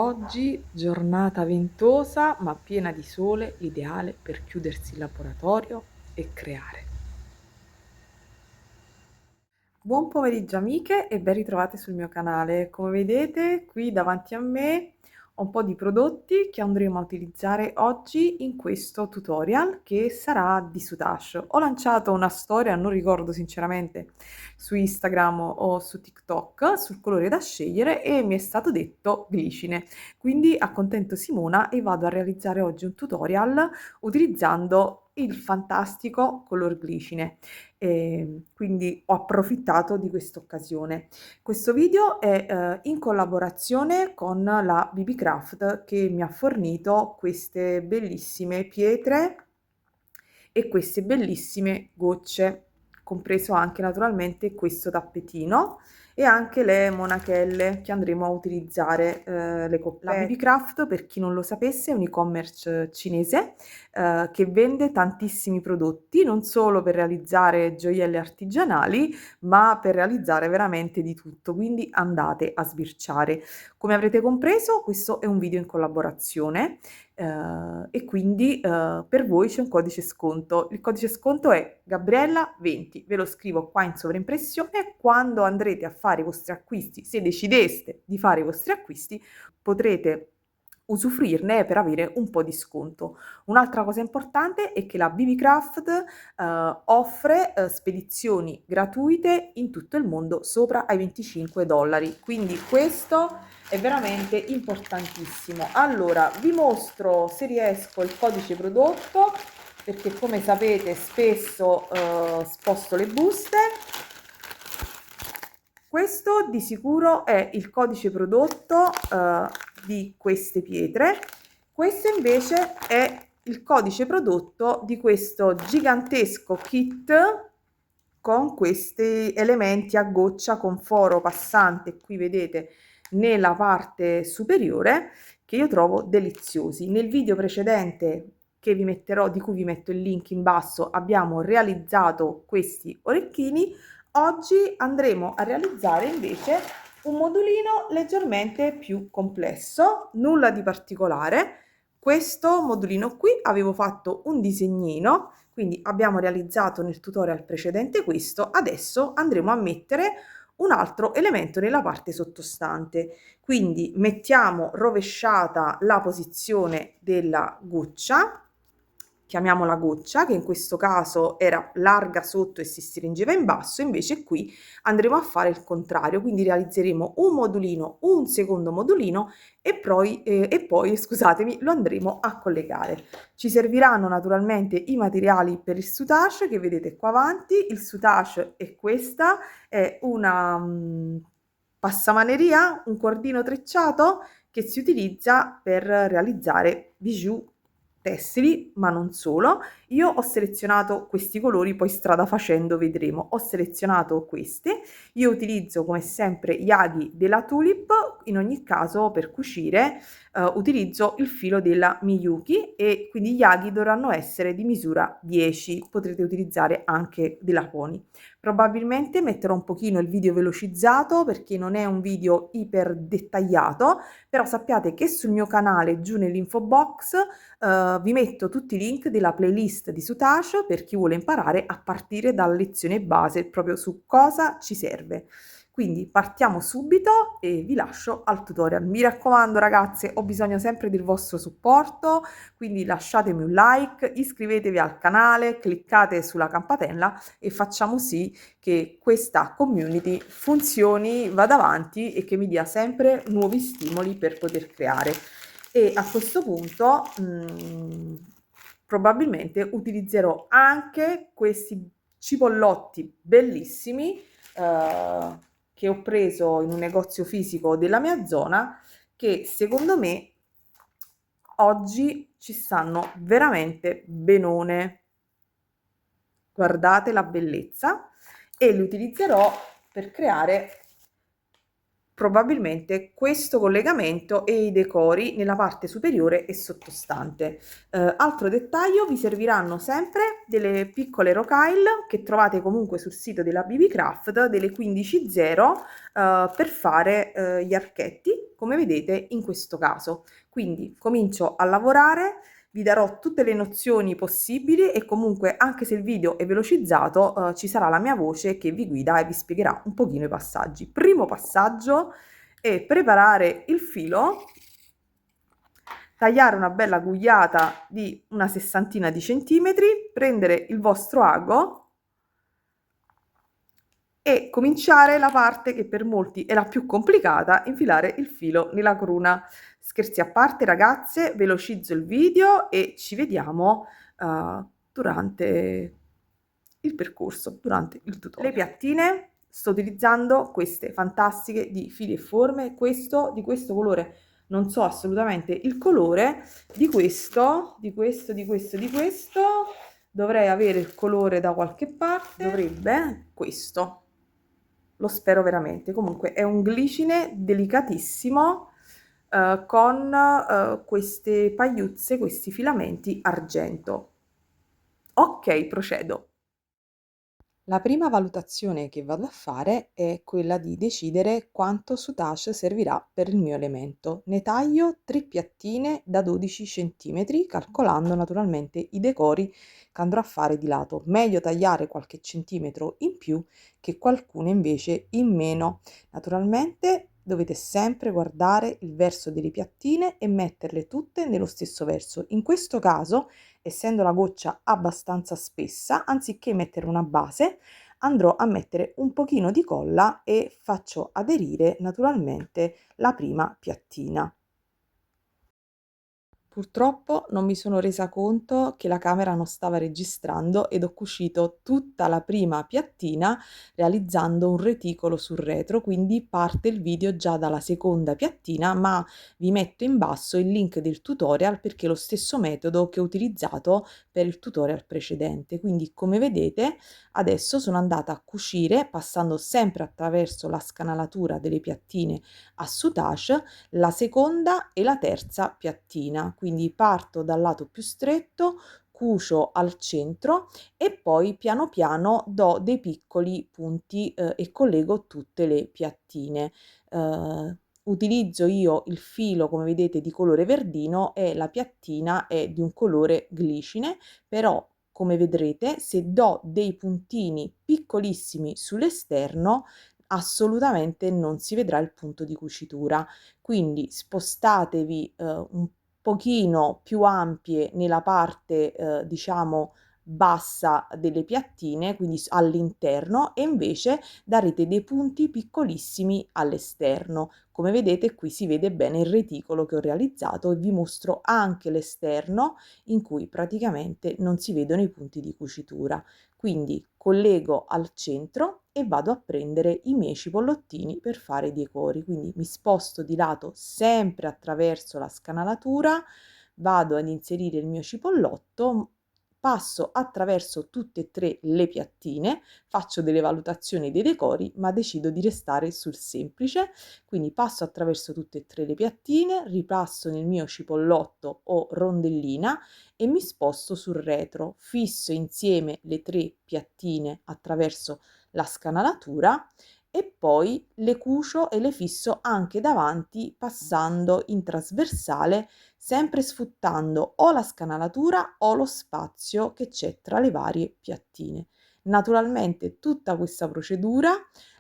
Oggi giornata ventosa ma piena di sole, ideale per chiudersi in laboratorio e creare. Buon pomeriggio amiche e ben ritrovate sul mio canale. Come vedete qui davanti a me ho un po' di prodotti che andremo a utilizzare oggi in questo tutorial che sarà di Sudash. Ho lanciato una storia, non ricordo sinceramente, su Instagram o su TikTok sul colore da scegliere e mi è stato detto glicine. Quindi accontento Simona e vado a realizzare oggi un tutorial utilizzando il fantastico color glicine. Quindi ho approfittato di questa occasione. Questo video è in collaborazione con la BB Craft che mi ha fornito queste bellissime pietre e queste bellissime gocce, compreso anche naturalmente questo tappetino e anche le monachelle che andremo a utilizzare, le coppette. La BB Craft, per chi non lo sapesse, è un e-commerce cinese che vende tantissimi prodotti, non solo per realizzare gioielli artigianali, ma per realizzare veramente di tutto, quindi andate a sbirciare. Come avrete compreso, questo è un video in collaborazione e quindi per voi c'è un codice sconto. Il codice sconto è Gabriella20, ve lo scrivo qua in sovraimpressione. Quando andrete a fare i vostri acquisti, se decideste di fare i vostri acquisti, potrete usufruirne per avere un po' di sconto. Un'altra cosa importante è che la BB Craft offre spedizioni gratuite in tutto il mondo sopra ai $25, quindi questo è veramente importantissimo. Allora, vi mostro se riesco il codice prodotto, perché come sapete spesso sposto le buste. Questo di sicuro è il codice prodotto di queste pietre. Questo invece è il codice prodotto di questo gigantesco kit con questi elementi a goccia con foro passante, qui vedete nella parte superiore, che io trovo deliziosi. Nel video precedente che vi metterò, di cui vi metto il link in basso, abbiamo realizzato questi orecchini. Oggi andremo a realizzare invece un modulino leggermente più complesso, nulla di particolare. Questo modulino qui avevo fatto un disegnino, quindi abbiamo realizzato nel tutorial precedente questo, adesso andremo a mettere un altro elemento nella parte sottostante. Quindi mettiamo rovesciata la posizione della goccia, chiamiamola goccia, che in questo caso era larga sotto e si stringeva in basso, invece qui andremo a fare il contrario, quindi realizzeremo un modulino, un secondo modulino e poi scusatemi, lo andremo a collegare. Ci serviranno naturalmente i materiali per il soutache che vedete qua avanti. Il soutache è questa, è una passamaneria, un cordino trecciato che si utilizza per realizzare bijou tessili, ma non solo. Io ho selezionato questi colori, poi strada facendo vedremo. Ho selezionato questi. Io utilizzo come sempre gli aghi della Tulip, in ogni caso per cucire utilizzo il filo della Miyuki e quindi gli aghi dovranno essere di misura 10, potrete utilizzare anche della Pony. Probabilmente metterò un pochino il video velocizzato perché non è un video iper dettagliato, però sappiate che sul mio canale giù nell'info box vi metto tutti i link della playlist di Soutache per chi vuole imparare a partire dalla lezione base proprio su cosa ci serve. Quindi partiamo subito e vi lascio al tutorial. Mi raccomando ragazze, ho bisogno sempre del vostro supporto, quindi lasciatemi un like, iscrivetevi al canale, cliccate sulla campanella e facciamo sì che questa community funzioni, vada avanti e che mi dia sempre nuovi stimoli per poter creare. E a questo punto probabilmente utilizzerò anche questi cipollotti bellissimi che ho preso in un negozio fisico della mia zona, che secondo me oggi ci stanno veramente benone. Guardate la bellezza, e li utilizzerò per creare probabilmente questo collegamento e i decori nella parte superiore e sottostante. Altro dettaglio, vi serviranno sempre delle piccole rocaille che trovate comunque sul sito della BB Craft, delle 15.0, per fare gli archetti, come vedete in questo caso. Quindi comincio a lavorare. Vi darò tutte le nozioni possibili e comunque anche se il video è velocizzato ci sarà la mia voce che vi guida e vi spiegherà un pochino i passaggi. Primo passaggio è preparare il filo, tagliare una bella agugliata di una sessantina di centimetri, prendere il vostro ago e cominciare la parte che per molti è la più complicata, infilare il filo nella cruna. Scherzi a parte ragazze, velocizzo il video e ci vediamo durante il percorso, durante il tutorial. Le piattine, sto utilizzando queste fantastiche di Fili e Forme, di questo colore, non so assolutamente il colore, di questo, dovrei avere il colore da qualche parte, dovrebbe, questo. Lo spero veramente. Comunque è un glicine delicatissimo con queste pagliuzze, questi filamenti argento. Ok, procedo. La prima valutazione che vado a fare è quella di decidere quanto soutache servirà per il mio elemento. Ne taglio 3 piattine da 12 cm, calcolando naturalmente i decori che andrò a fare di lato. Meglio tagliare qualche centimetro in più che qualcuna invece in meno. Naturalmente dovete sempre guardare il verso delle piattine e metterle tutte nello stesso verso. In questo caso, essendo la goccia abbastanza spessa, anziché mettere una base, andrò a mettere un pochino di colla e faccio aderire naturalmente la prima piattina. Purtroppo non mi sono resa conto che la camera non stava registrando ed ho cucito tutta la prima piattina realizzando un reticolo sul retro, quindi parte il video già dalla seconda piattina, ma vi metto in basso il link del tutorial perché è lo stesso metodo che ho utilizzato per il tutorial precedente. Quindi come vedete adesso sono andata a cucire passando sempre attraverso la scanalatura delle piattine a soutache la seconda e la terza piattina, quindi parto dal lato più stretto, cucio al centro e poi piano piano do dei piccoli punti e collego tutte le piattine. Utilizzo io il filo, come vedete, di colore verdino e la piattina è di un colore glicine, però come vedrete se do dei puntini piccolissimi sull'esterno assolutamente non si vedrà il punto di cucitura, quindi spostatevi un pochino più ampie nella parte diciamo bassa delle piattine, quindi all'interno, e invece darete dei punti piccolissimi all'esterno. Come vedete qui si vede bene il reticolo che ho realizzato e vi mostro anche l'esterno in cui praticamente non si vedono i punti di cucitura. Quindi collego al centro e vado a prendere i miei cipollottini per fare i decori. Quindi mi sposto di lato sempre attraverso la scanalatura, vado ad inserire il mio cipollotto, passo attraverso tutte e tre le piattine, faccio delle valutazioni dei decori, ma decido di restare sul semplice, quindi passo attraverso tutte e tre le piattine, ripasso nel mio cipollotto o rondellina e mi sposto sul retro, fisso insieme le tre piattine attraverso la scanalatura e poi le cucio e le fisso anche davanti passando in trasversale, sempre sfruttando o la scanalatura o lo spazio che c'è tra le varie piattine. Naturalmente tutta questa procedura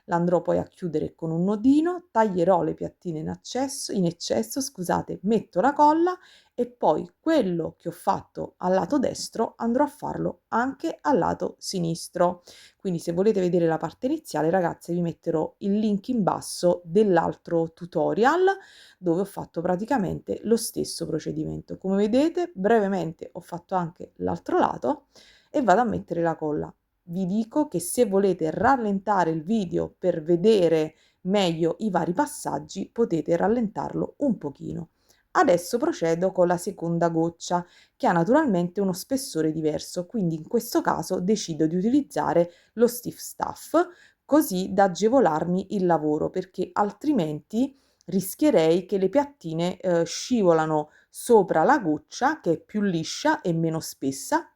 l'andrò poi a chiudere con un nodino, taglierò le piattine in eccesso, scusate, metto la colla e poi quello che ho fatto al lato destro andrò a farlo anche al lato sinistro. Quindi se volete vedere la parte iniziale, ragazze, vi metterò il link in basso dell'altro tutorial dove ho fatto praticamente lo stesso procedimento. Come vedete, brevemente ho fatto anche l'altro lato e vado a mettere la colla. Vi dico che se volete rallentare il video per vedere meglio i vari passaggi, potete rallentarlo un pochino. Adesso procedo con la seconda goccia, che ha naturalmente uno spessore diverso, quindi in questo caso decido di utilizzare lo Stiff Stuff così da agevolarmi il lavoro, perché altrimenti rischierei che le piattine scivolano sopra la goccia, che è più liscia e meno spessa.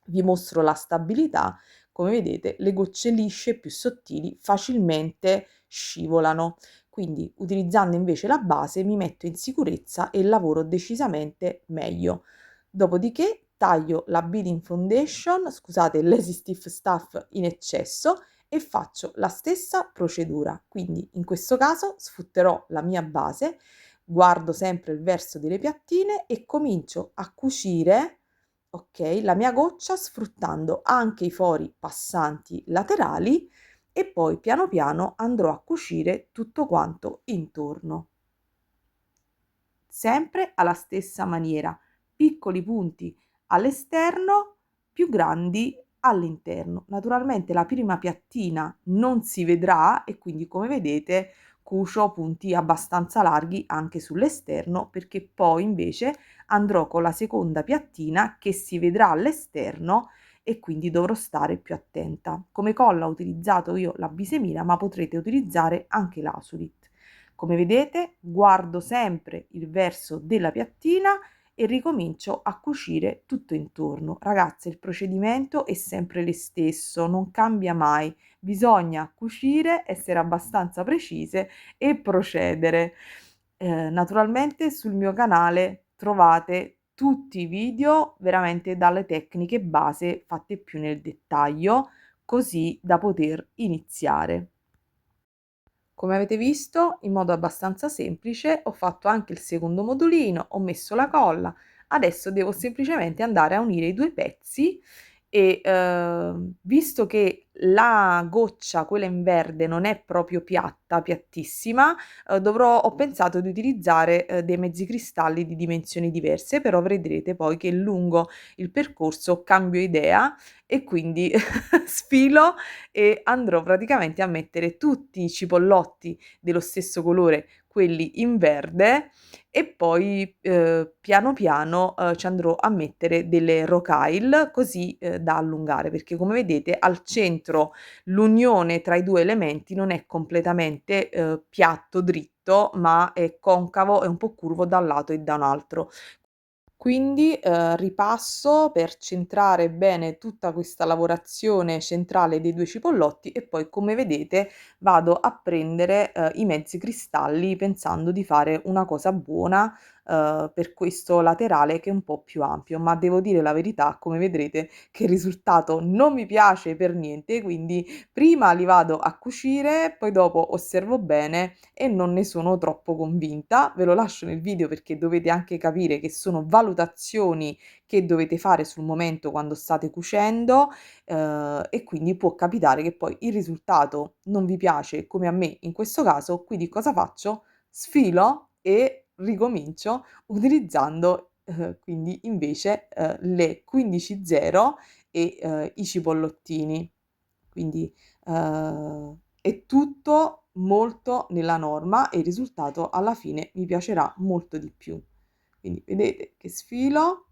Vi mostro la stabilità. Come vedete, le gocce lisce più sottili facilmente scivolano. Quindi, utilizzando invece la base, mi metto in sicurezza e lavoro decisamente meglio. Dopodiché taglio la Beading Foundation, scusate, l'Easy Stiff Stuff in eccesso, e faccio la stessa procedura. Quindi in questo caso sfrutterò la mia base, guardo sempre il verso delle piattine e comincio a cucire, ok, la mia goccia sfruttando anche i fori passanti laterali, e poi piano piano andrò a cucire tutto quanto intorno. Sempre alla stessa maniera, piccoli punti all'esterno, più grandi all'interno. Naturalmente la prima piattina non si vedrà e quindi, come vedete, cucio punti abbastanza larghi anche sull'esterno, perché poi invece andrò con la seconda piattina che si vedrà all'esterno e quindi dovrò stare più attenta. Come colla ho utilizzato io la bisemina, ma potrete utilizzare anche l'Asulit. Come vedete, guardo sempre il verso della piattina e ricomincio a cucire tutto intorno. Ragazze, il procedimento è sempre lo stesso, non cambia mai. Bisogna cucire, essere abbastanza precise e procedere. Naturalmente sul mio canale trovate tutti i video veramente dalle tecniche base fatte più nel dettaglio, così da poter iniziare. Come avete visto, in modo abbastanza semplice ho fatto anche il secondo modulino, ho messo la colla, adesso devo semplicemente andare a unire i due pezzi e visto che la goccia, quella in verde, non è proprio piatta, piattissima, ho pensato di utilizzare dei mezzi cristalli di dimensioni diverse, però vedrete poi che lungo il percorso cambio idea e quindi sfilo e andrò praticamente a mettere tutti i cipollotti dello stesso colore, quelli in verde, e poi piano piano ci andrò a mettere delle rocaille così da allungare, perché come vedete al centro l'unione tra i due elementi non è completamente piatto, dritto, ma è concavo e un po' curvo da un lato e da un altro. Quindi, ripasso per centrare bene tutta questa lavorazione centrale dei 2 cipollotti e poi, come vedete, vado a prendere, i mezzi cristalli pensando di fare una cosa buona, per questo laterale che è un po' più ampio. Ma devo dire la verità, come vedrete, che il risultato non mi piace per niente, quindi prima li vado a cucire, poi dopo osservo bene e non ne sono troppo convinta. Ve lo lascio nel video perché dovete anche capire che sono valutazioni che dovete fare sul momento quando state cucendo, e quindi può capitare che poi il risultato non vi piace come a me in questo caso, quindi cosa faccio? Sfilo e ricomincio utilizzando, quindi invece, le 15-0 e, i cipollottini. Quindi, è tutto molto nella norma e il risultato alla fine mi piacerà molto di più. Quindi vedete che sfilo,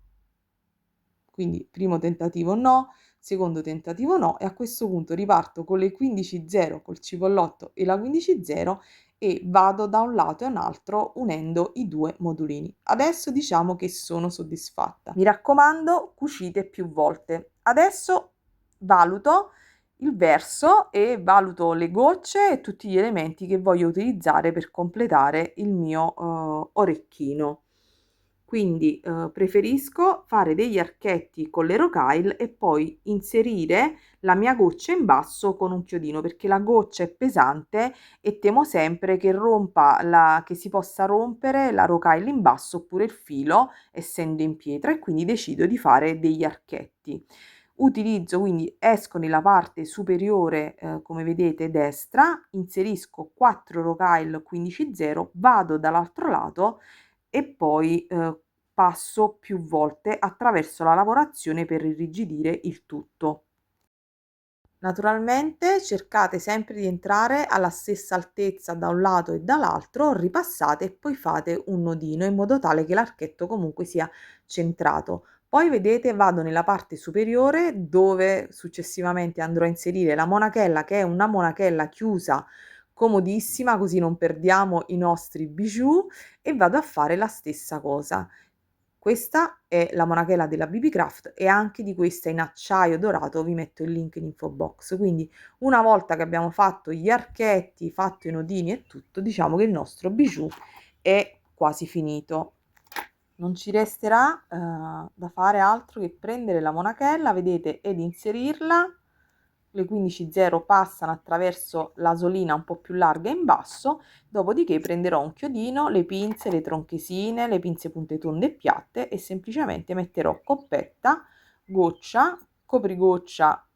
quindi primo tentativo no, secondo tentativo no, e a questo punto riparto con le 15-0 col cipollotto e la 15-0 e vado da un lato e un altro unendo i due modulini. Adesso diciamo che sono soddisfatta. Mi raccomando, cucite più volte. Adesso valuto il verso e valuto le gocce e tutti gli elementi che voglio utilizzare per completare il mio orecchino. Quindi preferisco fare degli archetti con le rocaille e poi inserire la mia goccia in basso con un chiodino, perché la goccia è pesante e temo sempre che che si possa rompere la rocaille in basso oppure il filo essendo in pietra, e quindi decido di fare degli archetti. Utilizzo quindi, esco nella parte superiore, come vedete destra, inserisco 4 rocaille 15-0, vado dall'altro lato e poi passo più volte attraverso la lavorazione per irrigidire il tutto. Naturalmente cercate sempre di entrare alla stessa altezza da un lato e dall'altro, ripassate e poi fate un nodino in modo tale che l'archetto comunque sia centrato. Poi vedete vado nella parte superiore dove successivamente andrò a inserire la monachella, che è una monachella chiusa comodissima, così non perdiamo i nostri bijou, e vado a fare la stessa cosa. Questa è la monachella della BB Craft e anche di questa in acciaio dorato vi metto il link in info box. Quindi una volta che abbiamo fatto gli archetti, fatto i nodini e tutto, diciamo che il nostro bijou è quasi finito. Non ci resterà da fare altro che prendere la monachella, vedete, ed inserirla. Le 15 passano attraverso l'asolina un po' più larga in basso, dopodiché prenderò un chiodino, le pinze, le tronchesine, le pinze punte tonde e piatte e semplicemente metterò coppetta, goccia, coprigoccia,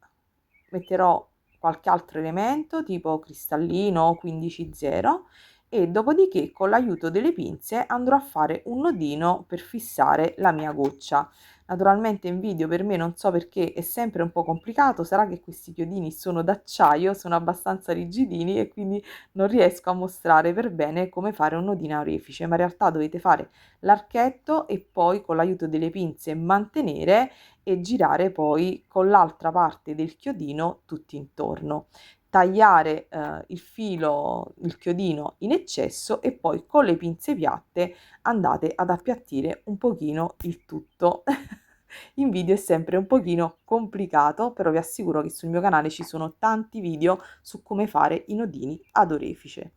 metterò qualche altro elemento tipo cristallino o 15-0 e dopodiché con l'aiuto delle pinze andrò a fare un nodino per fissare la mia goccia. Naturalmente in video per me non so perché è sempre un po' complicato, sarà che questi chiodini sono d'acciaio, sono abbastanza rigidini e quindi non riesco a mostrare per bene come fare un nodino a orefice, ma in realtà dovete fare l'archetto e poi con l'aiuto delle pinze mantenere e girare poi con l'altra parte del chiodino tutto intorno. Tagliare il chiodino in eccesso e poi con le pinze piatte andate ad appiattire un pochino il tutto. In video è sempre un pochino complicato, però vi assicuro che sul mio canale ci sono tanti video su come fare i nodini ad orefice.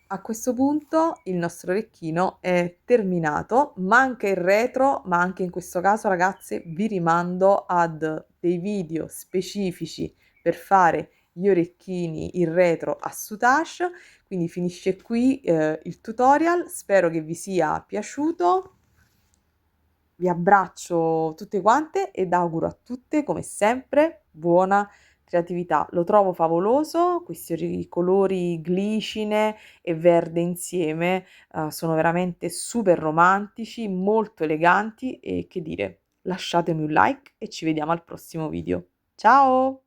A questo punto il nostro orecchino è terminato, manca il retro, ma anche in questo caso ragazze vi rimando ad dei video specifici per fare gli orecchini in retro a soutache, quindi finisce qui il tutorial, spero che vi sia piaciuto, vi abbraccio tutte quante ed auguro a tutte come sempre buona creatività. Lo trovo favoloso, questi colori glicine e verde insieme, sono veramente super romantici, molto eleganti e che dire, lasciatemi un like e ci vediamo al prossimo video. Ciao!